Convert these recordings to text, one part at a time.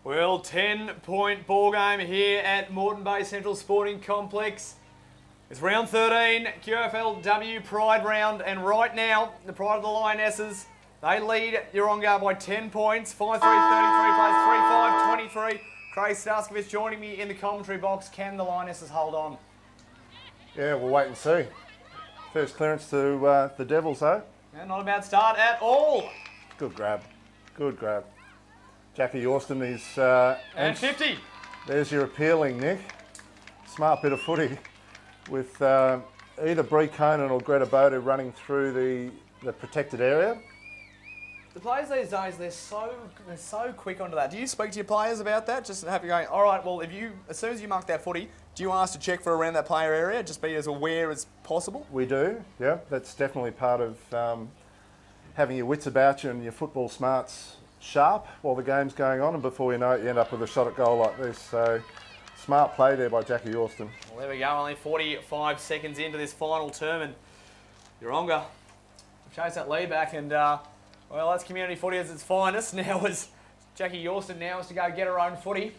Well, 10-point ball game here at Moreton Bay Central Sporting Complex. It's round 13, QFLW Pride round, and right now, the Pride of the Lionesses, they lead Yeronga by 10 points, 5-3, 33 plays, 3-5, 23. Craig Staskovich joining me in the commentary box. Can the Lionesses hold on? Yeah, we'll wait and see. First clearance to the Devils, though. Yeah, not a bad start at all. Good grab. Good grab. Jackie Yorston is... and 50. There's your appealing, Nick. Smart bit of footy with either Bree Conan or Greta Boda running through the protected area. The players these days, they're so quick onto that. Do you speak to your players about that? Just have you going, all right, well, as soon as you mark that footy, do you ask to check for around that player area? Just be as aware as possible? We do, yeah. That's definitely part of having your wits about you and your football smarts sharp while the game's going on, and before you know it, you end up with a shot at goal like this. So, smart play there by Jackie Yorston. Well, there we go. Only 45 seconds into this final term, and Yeronga chase that lead back, and well, that's community footy at its finest. Now as Jackie Yorston now is to go get her own footy.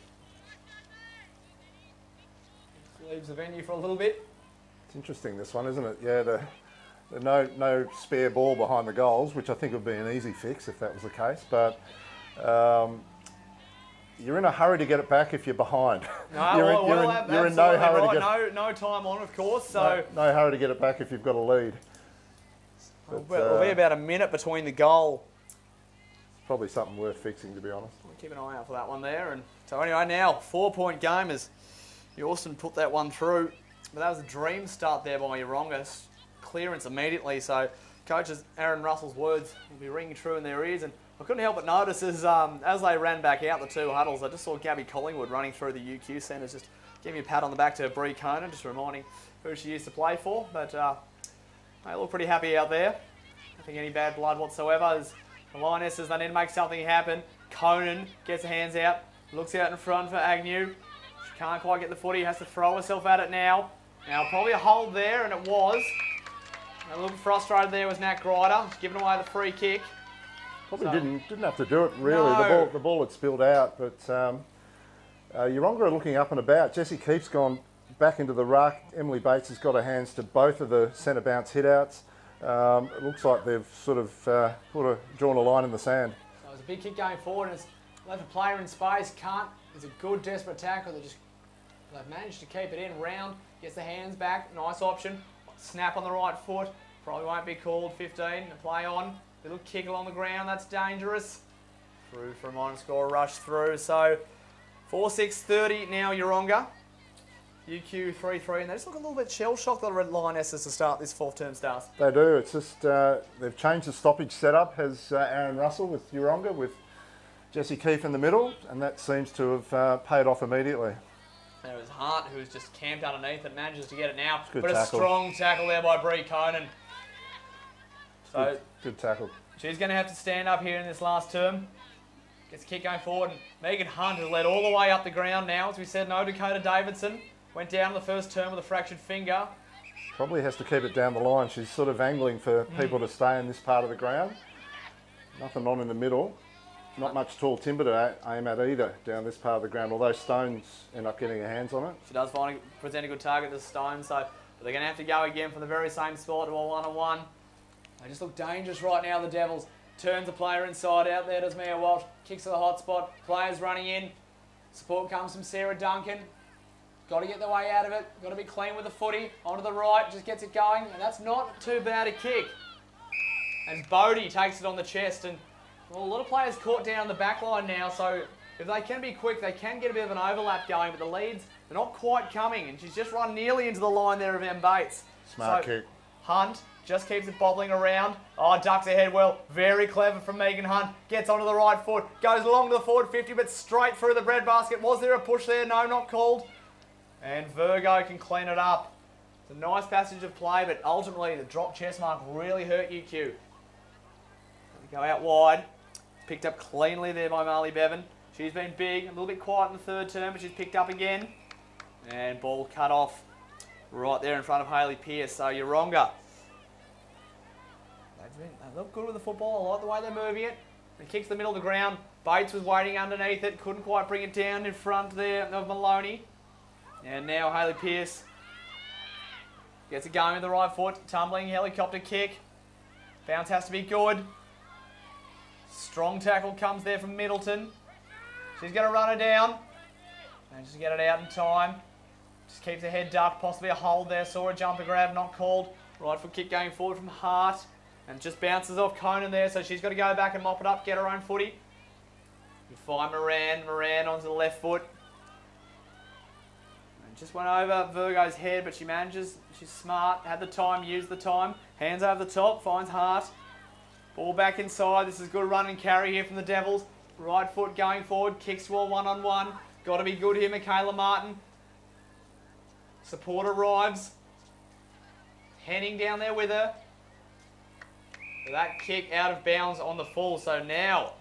Leaves the venue for a little bit. It's interesting, this one, isn't it? Yeah, the no spare ball behind the goals, which I think would be an easy fix if that was the case. But you're in a hurry to get it back if you're behind. No, you're in no hurry right. to get no time on, of course. So no hurry to get it back if you've got a lead. But, it'll be about a minute between the goal. Probably something worth fixing, to be honest. We'll keep an eye out for that one there. And so anyway, now 4-point game as Yorston put that one through. But that was a dream start there by Yeronga. Clearance immediately. So coaches Aaron Russell's words will be ringing true in their ears. And I couldn't help but notice as they ran back out the two huddles, I just saw Gabby Collingwood running through the UQ centres, just giving a pat on the back to Bree Conan, just reminding who she used to play for. But they look pretty happy out there. I don't think any bad blood whatsoever. As the Lionesses, they need to make something happen. Conan gets her hands out, looks out in front for Agnew. She can't quite get the footy, has to throw herself at it now. Now probably a hold there, and it was. A little frustrated there was Nat Grider, giving away the free kick. Probably didn't have to do it, really. No. The ball had spilled out, but Yeronga are looking up and about. Jessie Keefe's gone back into the ruck. Emily Bates has got her hands to both of the centre bounce hit-outs. It looks like they've sort of drawn a line in the sand. So it was a big kick going forward, and it's left a player in space. It's a good desperate tackle. They've managed to keep it in. Round gets the hands back. Nice option. Snap on the right foot. Probably won't be called. 15 to play on. Little kick along the ground. That's dangerous. Through for a minor score. Rush through. So 4-6-30 now Yeronga. UQ 3-3, and they just look a little bit shell-shocked, the Red Lionesses, to start this fourth term starts. They do. It's just they've changed the stoppage setup, has Aaron Russell with Yeronga, with Jessie Keefe in the middle, and that seems to have paid off immediately. There was Hart, who's just camped underneath and manages to get it now. Good but tackle. A strong tackle there by Bree Conan. So good tackle. She's going to have to stand up here in this last term. Gets a kick going forward, and Megan Hunt has led all the way up the ground now. As we said, no Dakota Davidson. Went down in the first term with a fractured finger. Probably has to keep it down the line. She's sort of angling for people to stay in this part of the ground. Nothing on in the middle. Not much tall timber to aim at either down this part of the ground, although Stones end up getting her hands on it. She does present a good target to Stones, but they're going to have to go again from the very same spot to a one-on-one. They just look dangerous right now, the Devils. Turns the player inside, out there does Mia Walsh. Kicks to the hot spot, players running in. Support comes from Sarah Duncan. Got to get the way out of it. Got to be clean with the footy. Onto the right, just gets it going. And that's not too bad a kick. And Bodie takes it on the chest. And well, a lot of players caught down the back line now. So if they can be quick, they can get a bit of an overlap going. But the leads, they're not quite coming. And she's just run nearly into the line there of M. Bates. Smart kick. Hunt just keeps it bobbling around. Oh, ducks ahead well. Very clever from Megan Hunt. Gets onto the right foot. Goes along to the forward 50, but straight through the breadbasket. Was there a push there? No, not called. And Virgo can clean it up. It's a nice passage of play, but ultimately the drop chest mark really hurt UQ. Go out wide. Picked up cleanly there by Marley Bevan. She's been big, a little bit quiet in the third term, but she's picked up again. And ball cut off right there in front of Hayley Pearce. So Yeronga. They look good with the football. I like the way they're moving it. It kicks the middle of the ground. Bates was waiting underneath it. Couldn't quite bring it down in front there of Maloney. And now Hayley Pearce gets it going with the right foot. Tumbling helicopter kick. Bounce has to be good. Strong tackle comes there from Middleton. She's going to run her down. Manages to get it out in time. Just keeps her head ducked. Possibly a hold there. Saw a jumper grab, not called. Right foot kick going forward from Hart. And just bounces off Conan there. So she's got to go back and mop it up. Get her own footy. You find Moran. Moran onto the left foot. And just went over Virgo's head, but she manages. She's smart. Had the time. Used the time. Hands over the top. Finds Hart. Ball back inside. This is good run and carry here from the Devils. Right foot going forward. Kicks to a one-on-one. Got to be good here, Michaela Martin. Support arrives. Henning down there with her. That kick out of bounds on the full. So now,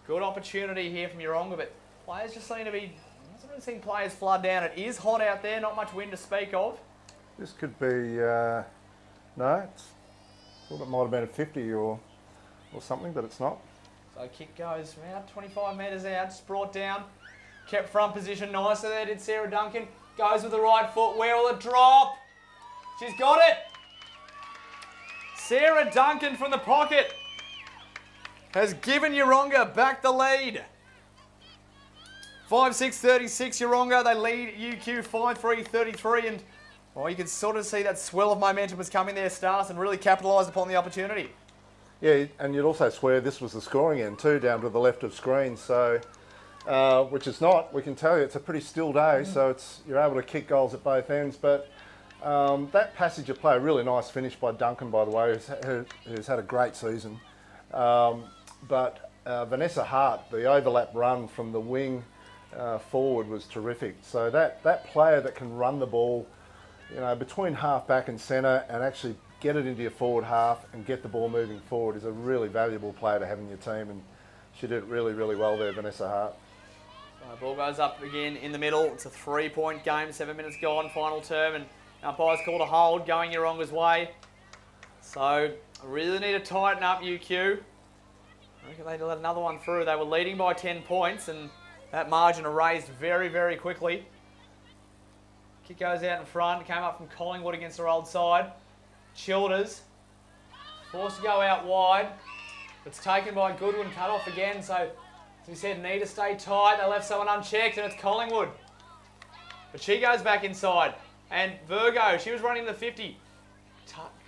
good opportunity here from Yeronga, but players just seem to be... I haven't really seen players flood down. It is hot out there. Not much wind to speak of. This could be... no, I thought it might have been a 50 or something, but it's not. So kick goes around 25 metres out. Just brought down. Kept front position nicer there, did Sarah Duncan. Goes with the right foot. Where will it drop? She's got it. Sarah Duncan from the pocket has given Yeronga back the lead. 5-6-36 Yeronga. They lead UQ 5-3-33, and you can sort of see that swell of momentum was coming there, Stars, and really capitalised upon the opportunity. Yeah, and you'd also swear this was the scoring end too, down to the left of screen. So, which it's not. We can tell you it's a pretty still day, so you're able to kick goals at both ends. But that passage of play, a really nice finish by Duncan, by the way, who's had a great season. But Vanessa Hart, the overlap run from the wing forward was terrific. So that player that can run the ball, between half back and centre and actually get it into your forward half and get the ball moving forward is a really valuable player to have in your team, and she did it really, really well there, Vanessa Hart. So ball goes up again in the middle. It's a 3-point game, 7 minutes gone, final term, and umpire's called a hold, going Yeronga's way. So really need to tighten up UQ. I reckon they let another one through. They were leading by 10 points, and that margin erased very, very quickly. Kick goes out in front, came up from Collingwood against her old side. Childers, forced to go out wide. It's taken by Goodwin, cut off again. So, as we said, need to stay tight. They left someone unchecked, and it's Collingwood. But she goes back inside. And Virgo, she was running the 50.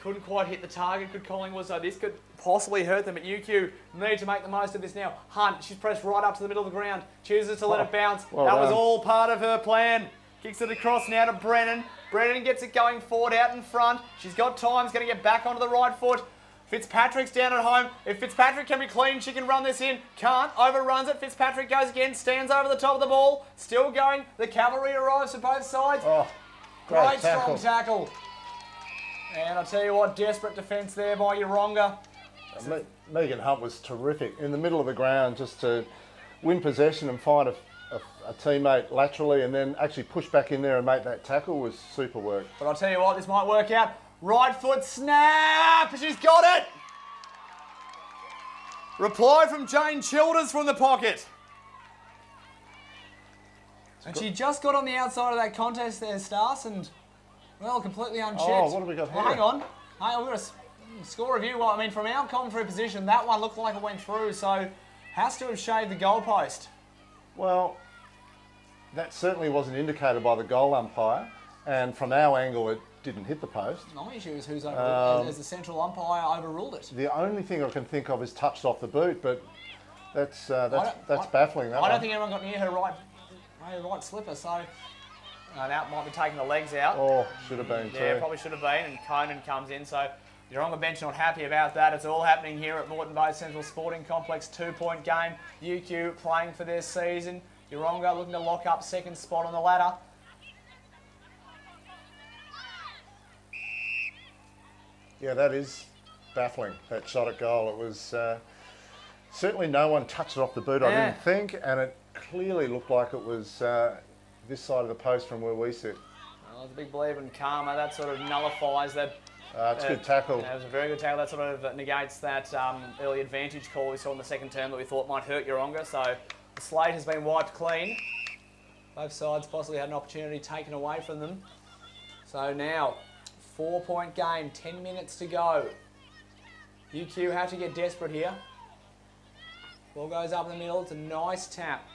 Couldn't quite hit the target, could Collingwood, so this could possibly hurt them. But UQ need to make the most of this now. Hunt, she's pressed right up to the middle of the ground. Chooses to let it bounce. Well that done. was all part of her plan. Kicks it across now to Brennan. Brennan gets it going forward out in front. She's got time. She's going to get back onto the right foot. Fitzpatrick's down at home. If Fitzpatrick can be clean, she can run this in. Can't. Overruns it. Fitzpatrick goes again. Stands over the top of the ball. Still going. The cavalry arrives for both sides. Oh, great strong tackle. And I'll tell you what, desperate defence there by Yeronga. Megan Hunt was terrific in the middle of the ground, just to win possession and find a teammate laterally and then actually push back in there and make that tackle was super work. But I'll tell you what, this might work out. Right foot snap! She's got it! Reply from Jane Childers from the pocket. And she just got on the outside of that contest there, Stas, and, well, completely unchecked. Oh, what have we got here? Oh, hang on. We've got a score review. Well, I mean, from our commentary position, that one looked like it went through, so has to have shaved the goalpost. Well, that certainly wasn't indicated by the goal umpire, and from our angle it didn't hit the post. My issue is who's overruled, as the central umpire overruled it. The only thing I can think of is touched off the boot, but that's baffling. I don't think anyone got near her right slipper, so that might be taking the legs out. Oh, should have been too. Yeah, probably should have been, and Conan comes in, so you're on the bench not happy about that. It's all happening here at Moreton Bay Central Sporting Complex, 2-point game. UQ playing for their season. Yeronga looking to lock up second spot on the ladder. Yeah, that is baffling, that shot at goal. It was certainly no one touched it off the boot, I didn't think, and it clearly looked like it was this side of the post from where we sit. Well, I was a big believer in karma. That sort of nullifies that It's a good tackle. It was a very good tackle. That sort of negates that early advantage call we saw in the second term that we thought might hurt Yeronga. So the slate has been wiped clean. Both sides possibly had an opportunity taken away from them. So now, 4-point game, 10 minutes to go. UQ have to get desperate here. Ball goes up in the middle. It's a nice tap.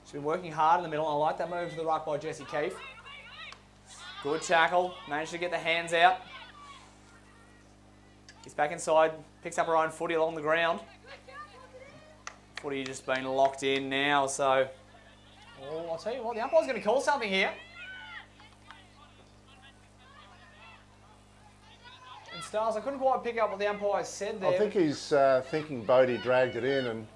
She's been working hard in the middle. I like that move to the ruck by Jessie Keefe. Good tackle. Managed to get the hands out. He's back inside. Picks up her own footy along the ground. Footy just been locked in now. So, I'll tell you what, the umpire's going to call something here. And Stars, I couldn't quite pick up what the umpire said there. I think he's thinking Bodie dragged it in, and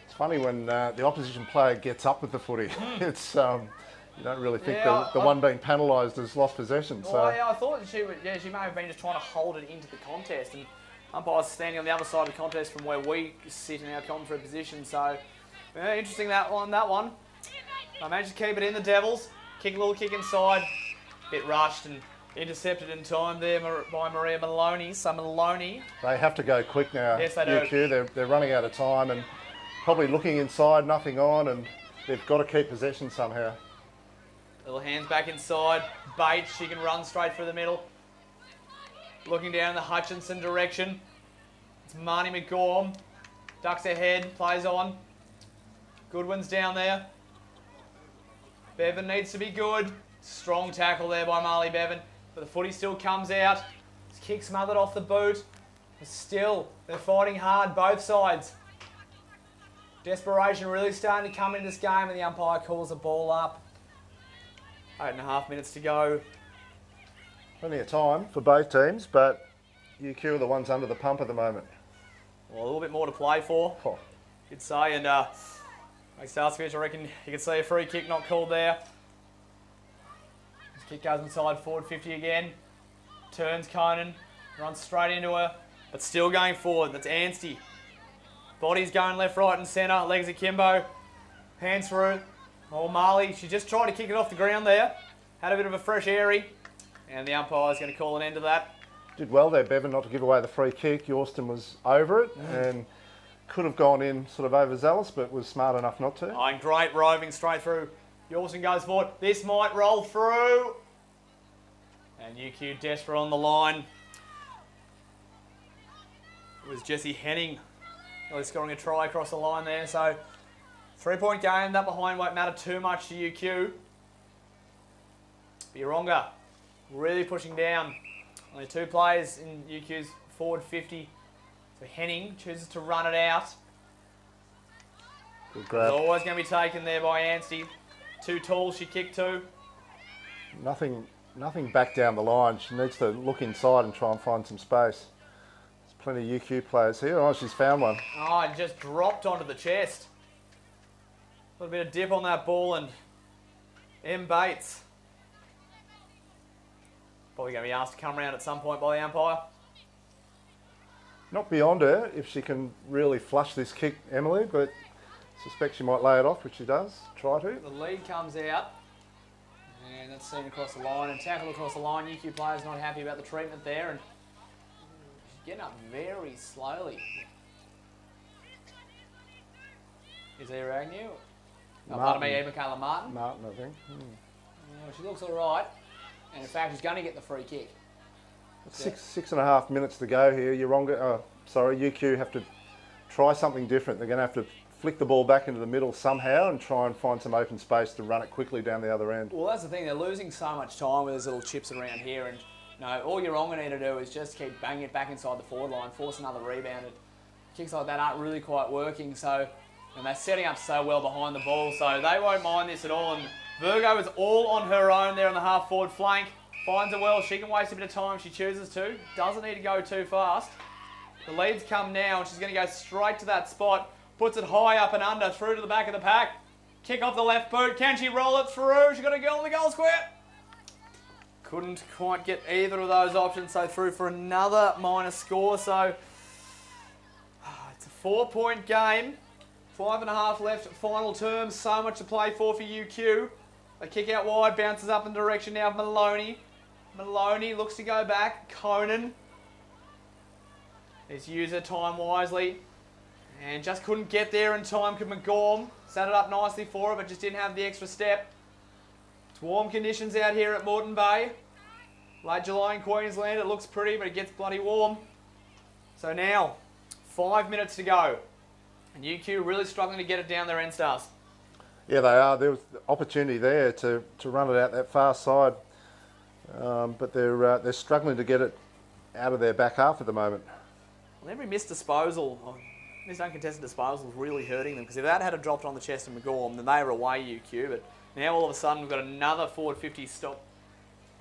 it's funny when the opposition player gets up with the footy. It's you don't really think the one being penalised has lost possession. So. Well, yeah, I thought she may have been just trying to hold it into the contest, and umpire's standing on the other side of the contest from where we sit in our commentary position. So, yeah, interesting that one. I managed to keep it in the Devils. Kick a little kick inside, bit rushed and intercepted in time there by Maria Maloney. So Maloney. They have to go quick now. Yes, they do. They're running out of time and probably looking inside, nothing on, and they've got to keep possession somehow. Little hands back inside. Bates, she can run straight through the middle. Looking down the Hutchinson direction. It's Marnie McGorm. Ducks ahead, plays on. Goodwin's down there. Bevan needs to be good. Strong tackle there by Marley Bevan. But the footy still comes out. Kick smothered off the boot. But still, they're fighting hard, both sides. Desperation really starting to come into this game, and the umpire calls the ball up. 8.5 minutes to go. Plenty of time for both teams, but UQ are the ones under the pump at the moment. Well, a little bit more to play for, you'd say. And like Starsfield, I reckon you can see a free kick not called there. This kick goes inside, forward 50 again. Turns Conan, runs straight into her, but still going forward. That's Anstey. Body's going left, right and centre. Legs akimbo. Hands through. Oh, Marley, she just tried to kick it off the ground there. Had a bit of a fresh airy. And the umpire's going to call an end to that. Did well there, Bevan, not to give away the free kick. Yorston was over it and could have gone in sort of overzealous, but was smart enough not to. Oh, and great roving straight through. Yorston goes forward. This might roll through. And UQ desperate on the line. It was Jessie Henning really scoring a try across the line there. So, 3-point game. That behind won't matter too much to UQ. Yeronga really pushing down. Only 2 players in UQ's forward 50. So Henning chooses to run it out. Good grab. It's always going to be taken there by Anstey. Too tall, she kicked to. Nothing back down the line. She needs to look inside and try and find some space. There's plenty of UQ players here. Oh, she's found one. Oh, and just dropped onto the chest. A little bit of dip on that ball, and M. Bates probably going to be asked to come around at some point by the umpire. Not beyond her if she can really flush this kick, Emily, but suspect she might lay it off, which she does. Try to. The lead comes out, and that's seen across the line and tackled across the line. UQ players not happy about the treatment there, and she's getting up very slowly. Is there Agnew? Oh, pardon me, Michaela Martin. Martin, I think. Yeah, she looks all right, and in fact, she's going to get the free kick. 6.5 minutes to go here. UQ have to try something different. They're going to have to flick the ball back into the middle somehow and try and find some open space to run it quickly down the other end. Well, that's the thing. They're losing so much time with these little chips around here, and all Yeronga need to do is just keep banging it back inside the forward line, force another rebound. And kicks like that aren't really quite working, and they're setting up so well behind the ball, so they won't mind this at all. And Virgo is all on her own there on the half forward flank. Finds it well. She can waste a bit of time if she chooses to. Doesn't need to go too fast. The leads come now, and she's going to go straight to that spot. Puts it high up and under, through to the back of the pack. Kick off the left boot. Can she roll it through? She's got a girl in the goal square. Couldn't quite get either of those options, so through for another minor score. So it's a 4-point game. 5.5 left, final term. So much to play for UQ. They kick out wide, bounces up in the direction now of Maloney. Maloney looks to go back. Conan. His user time wisely. And just couldn't get there in time. Could McGorm set it up nicely for it, but just didn't have the extra step. It's warm conditions out here at Moreton Bay. Late July in Queensland. It looks pretty, but it gets bloody warm. So now, 5 minutes to go. And UQ really struggling to get it down their end stars. Yeah, they are. There was the opportunity there to run it out that far side, but they're struggling to get it out of their back half at the moment. Well, every missed disposal, missed uncontested disposal is really hurting them, because if that had dropped on the chest of McGorm, then they were away UQ. But now all of a sudden we've got another forward 50 stop.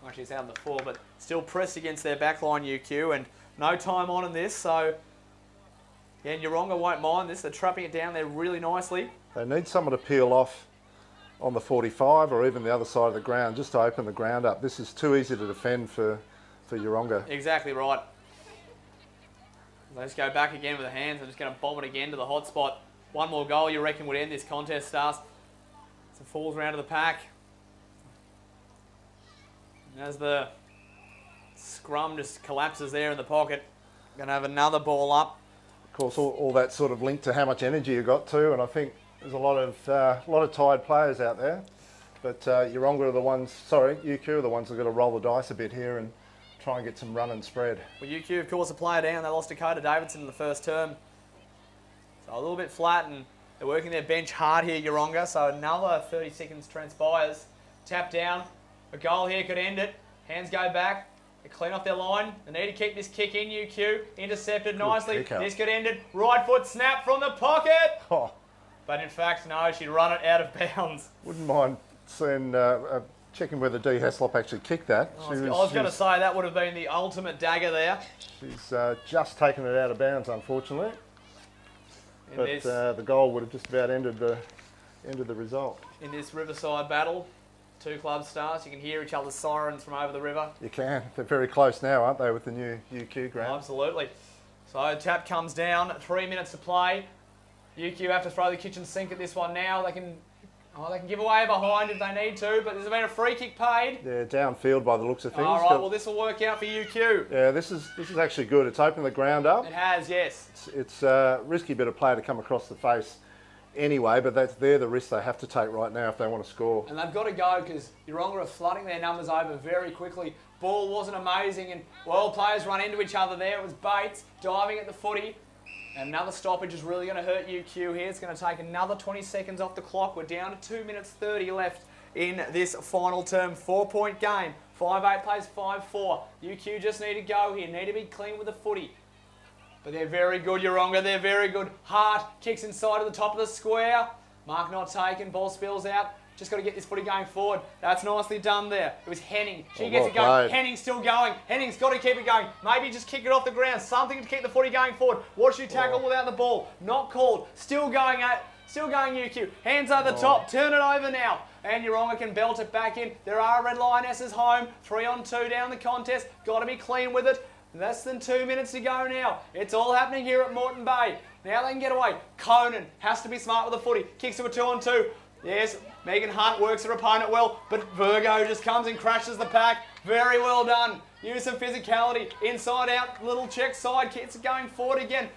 Actually, it's out on the full, but still pressed against their backline UQ, and no time on in this. So, yeah, Yeronga won't mind this. They're trapping it down there really nicely. They need someone to peel off on the 45 or even the other side of the ground just to open the ground up. This is too easy to defend for Yeronga. Exactly right. They just go back again with the hands. They're just going to bomb it again to the hot spot. One more goal, you reckon, would end this contest, Stars. So falls round to the pack. And as the scrum just collapses there in the pocket, going to have another ball up. Of course, all that sort of linked to how much energy you got too, and I think there's a lot of tired players out there. But Yeronga are the ones, UQ are the ones that are going to roll the dice a bit here and try and get some run and spread. Well, UQ, of course, a player down. They lost Dakota Davidson in the first term. So a little bit flat, and they're working their bench hard here, Yeronga. So another 30 seconds transpires. Tap down. A goal here could end it. Hands go back. They clean off their line. They need to keep this kick in, UQ. Intercepted nicely. This could end it. Right foot snap from the pocket. Oh. But in fact, no, she'd run it out of bounds. Wouldn't mind seeing, checking whether Dee Heslop actually kicked that. I was going to say that would have been the ultimate dagger there. She's just taken it out of bounds, unfortunately. But the goal would have just about ended the result. In this Riverside battle, two club stars, you can hear each other's sirens from over the river. You can. They're very close now, aren't they, with the new UQ ground? Absolutely. So tap comes down, 3 minutes to play. UQ have to throw the kitchen sink at this one now. They can give away behind if they need to, but there's been a free kick paid. Yeah, downfield by the looks of things. All right, well, this will work out for UQ. Yeah, this is actually good. It's opened the ground up. It has, yes. It's a risky bit of play to come across the face anyway, but they're the risk they have to take right now if they want to score. And they've got to go because Yeronga are flooding their numbers over very quickly. Ball wasn't amazing, and well, players run into each other there. It was Bates diving at the footy. And another stoppage is really going to hurt UQ here. It's going to take another 20 seconds off the clock. We're down to 2 minutes 30 left in this final term. 4-point game. 5-8 plays 5-4. UQ just need to go here. Need to be clean with the footy. But they're very good, Yeronga. They're very good. Hart kicks inside of the top of the square. Mark not taken. Ball spills out. Just got to get this footy going forward. That's nicely done there. It was Henning. She gets it going. Henning's still going. Henning's got to keep it going. Maybe just kick it off the ground. Something to keep the footy going forward. Watch she tackle without the ball. Not called. Still going UQ. Hands over the top. Turn it over now. And Yeronga can belt it back in. There are Red Lionesses home. 3-on-2 down the contest. Got to be clean with it. Less than 2 minutes to go now. It's all happening here at Moreton Bay. Now they can get away. Conan has to be smart with the footy. Kicks to a 2-on-2. Yes, Megan Hunt works her opponent well, but Virgo just comes and crashes the pack. Very well done. Use some physicality. Inside out, little check side. Kicks going forward again.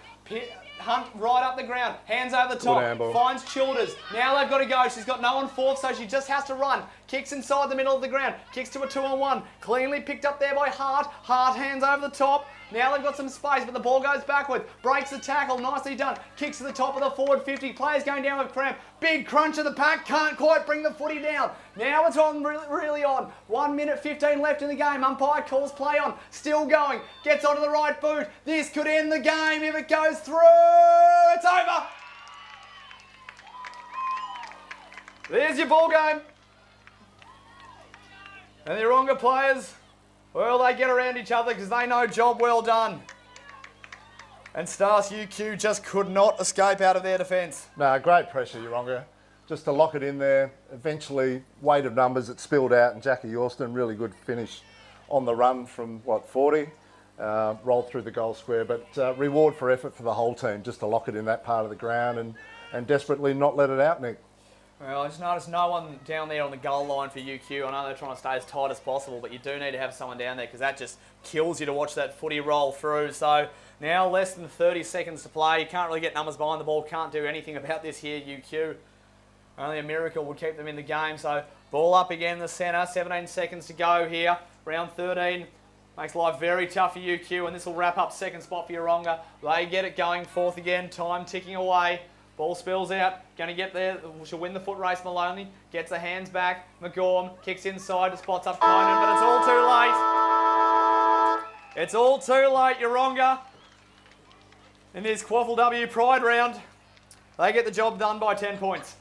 Hunt right up the ground. Hands over the top. Finds Childers. Now they've got to go. She's got no one fourth, so she just has to run. Kicks inside the middle of the ground. Kicks to a 2-on-1. Cleanly picked up there by Hart. Hart hands over the top. Now they've got some space, but the ball goes backward. Breaks the tackle. Nicely done. Kicks to the top of the forward 50. Players going down with cramp. Big crunch of the pack. Can't quite bring the footy down. Now it's on, really on. 1 minute 15 left in the game. Umpire calls play on. Still going. Gets onto the right boot. This could end the game if it goes through. It's over. There's your ball game. And the Yeronga players, well, they get around each other because they know job well done. And Stars UQ just could not escape out of their defence. No, great pressure, Yeronga. Just to lock it in there. Eventually, weight of numbers, it spilled out, and Jackie Yorston, really good finish on the run from, 40. Rolled through the goal square, but reward for effort for the whole team, just to lock it in that part of the ground and desperately not let it out, Nick. Well, I just noticed no one down there on the goal line for UQ. I know they're trying to stay as tight as possible, but you do need to have someone down there because that just kills you to watch that footy roll through. So now less than 30 seconds to play. You can't really get numbers behind the ball. Can't do anything about this here, UQ. Only a miracle would keep them in the game. So ball up again in the centre. 17 seconds to go here. Round 13 makes life very tough for UQ, and this will wrap up second spot for Yeronga. They get it going fourth again. Time ticking away. Ball spills out, going to get there, she'll win the foot race, Maloney, gets the hands back, McGorm kicks inside, spots up Conan, but it's all too late. It's all too late, Yeronga. In this Quaffle W Pride round, they get the job done by 10 points.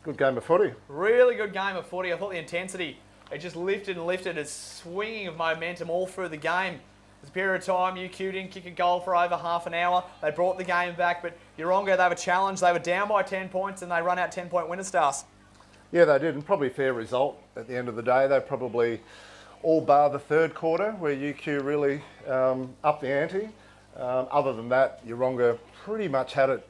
Good game of footy. Really good game of footy. I thought the intensity, it just lifted and lifted, a swinging of momentum all through the game. There's a period of time, UQ didn't kick a goal for over half an hour. They brought the game back, but Yeronga, they were challenged. They were down by 10 points and they run out 10-point winner stars. Yeah, they did, and probably a fair result at the end of the day. They probably all bar the third quarter where UQ really upped the ante. Other than that, Yeronga pretty much had it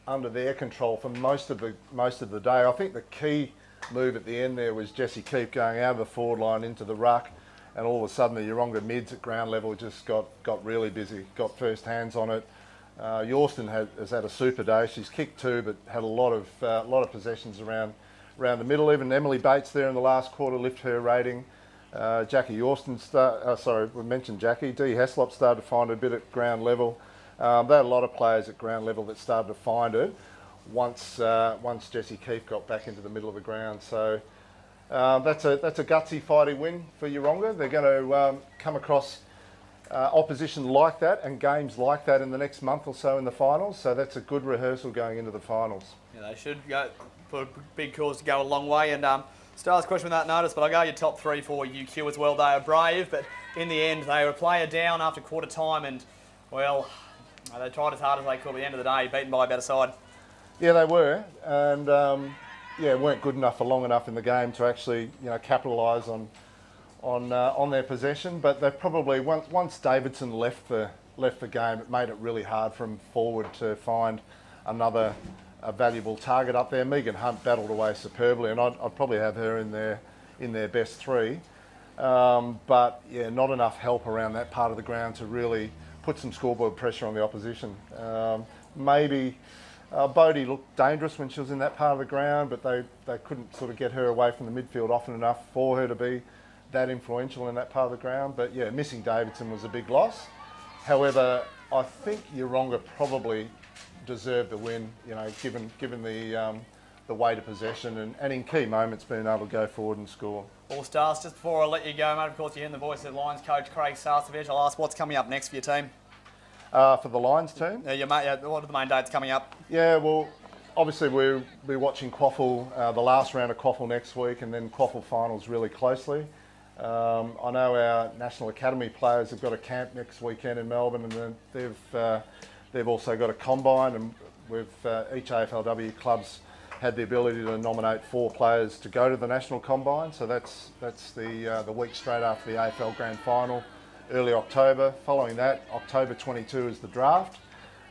under their control for most of the day. I think the key move at the end there was Jesse Keefe going out of the forward line into the ruck. And all of a sudden the Yeronga mids at ground level just got really busy, got first hands on it. Yorston has had a super day. She's kicked two, but had a lot of possessions around the middle. Even Emily Bates there in the last quarter lifted her rating. Jackie Yorston, we mentioned Jackie. Dee Heslop started to find a bit at ground level. They had a lot of players at ground level that started to find it once Jessie Keefe got back into the middle of the ground. So. That's a gutsy, fighty win for Yeronga. They're going to come across opposition like that and games like that in the next month or so in the finals. So that's a good rehearsal going into the finals. Yeah, they should go for a big cause to go a long way. And Star's question without notice, but I'll go your top three for UQ as well. They are brave, but in the end, they were a player down after quarter time, and well, they tried as hard as they could. At the end of the day, beaten by a better side. Yeah, they were, and. Weren't good enough for long enough in the game to actually, capitalise on their possession. But they probably once Davidson left the game, it made it really hard for him forward to find another valuable target up there. Megan Hunt battled away superbly, and I'd probably have her in their best three. But yeah, not enough help around that part of the ground to really put some scoreboard pressure on the opposition. Maybe. Bodie looked dangerous when she was in that part of the ground, but they couldn't sort of get her away from the midfield often enough for her to be that influential in that part of the ground. But yeah, missing Davidson was a big loss. However, I think Yeronga probably deserved the win, given the weight of possession and in key moments being able to go forward and score. All Stars, just before I let you go, mate, of course you're hearing the voice of Lions coach Craig Sarsevich. I'll ask what's coming up next for your team. For the Lions team? What are the main dates coming up? Yeah, well, obviously we'll be watching Quaffle, the last round of Quaffle next week, and then Quaffle finals really closely. I know our National Academy players have got a camp next weekend in Melbourne, and then they've also got a combine, and each AFLW club's had the ability to nominate 4 players to go to the national combine. So that's the week straight after the AFL Grand Final. Early October. Following that, October 22 is the draft,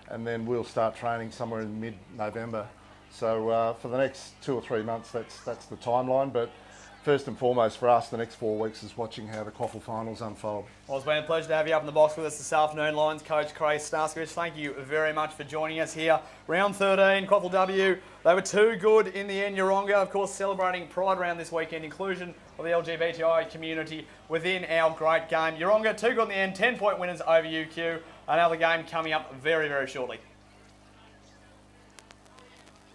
and then we'll start training somewhere in mid-November. So for the next 2 or 3 months, that's the timeline. But first and foremost for us, the next 4 weeks is watching how the Quaffle finals unfold. Well, it's been a pleasure to have you up in the box with us this afternoon, Lions coach Craig Starskovich. Thank you very much for joining us here. Round 13, Quaffle W. They were too good in the end. Yeronga, of course, celebrating Pride Round this weekend, inclusion of the LGBTI community within our great game. Yeronga, too good in the end, 10-point winners over UQ. Another game coming up very, very shortly.